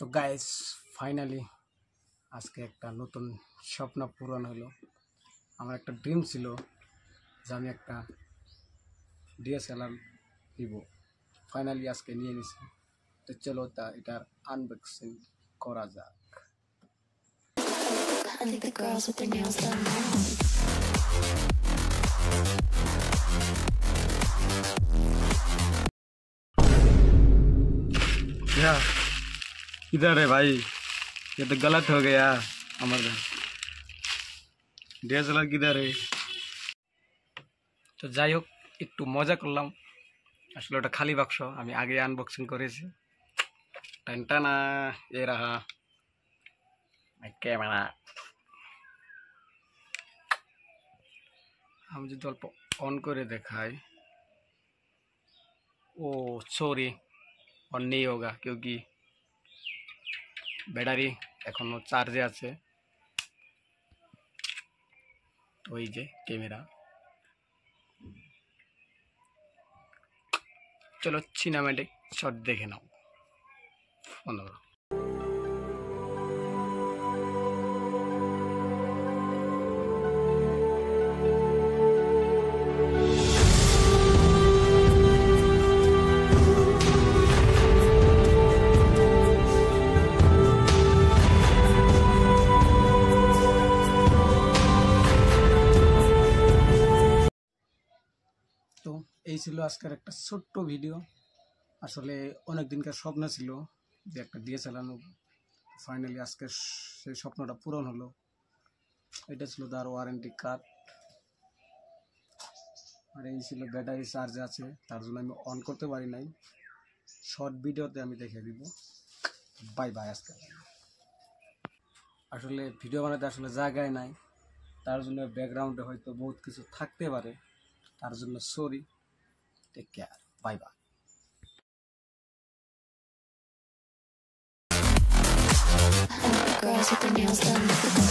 তো guys finally আজকে একটা নতুন স্বপ্ন পূরণ হলো। আমার একটা ড্রিম ছিল যে আমি একটা ডিএসএলআর নিব। ফাইনালি আজকে নিয়ে নিছি। তো চলো এটার আনবক্সিং করা যাক। I think the girls with their nails done now. क्या इधर है भाई, ये तो गलत हो गया। हमारा ডিএসএলআর किधर है? তো যাই হোক, একটু মজা করলাম। আসলে ওটা খালি বাক্স, আমি আগে আনবক্সিং করেছি। টানটানা এ রাহা ক্যামেরা। আমি যদি অল্প অন করে দেখাই, ओ सॉरी অন নেই হোগা क्योंकि ব্যাটারি এখনো চার্জে আছে। ওই যে ক্যামেরা। চলো সিনেম্যাটিক শট দেখে নাও। বন্ধ করো। তো এই ছিল আজকের একটা ছোট্ট ভিডিও। আসলে অনেক দিনকার স্বপ্ন ছিল যে একটা ডিএসএলআর নেব। ফাইনালি আজকে সেই স্বপ্নটা পূরণ হলো। এটা ছিল তার ওয়ারেন্টি কার্ড, আর এই ছিল ব্যাটারি চার্জে আছে, তার জন্য আমি অন করতে পারি নাই। শর্ট ভিডিওতে আমি দেখে দিব। Bye bye. আজকে আসলে ভিডিও বানাতে আসলে জায়গায় নাই, তার জন্য ব্যাকগ্রাউন্ডে হয়তো বহুত কিছু থাকতে পারে, তার জন্য sorry. Take care, bye bye. Girls with their nails done.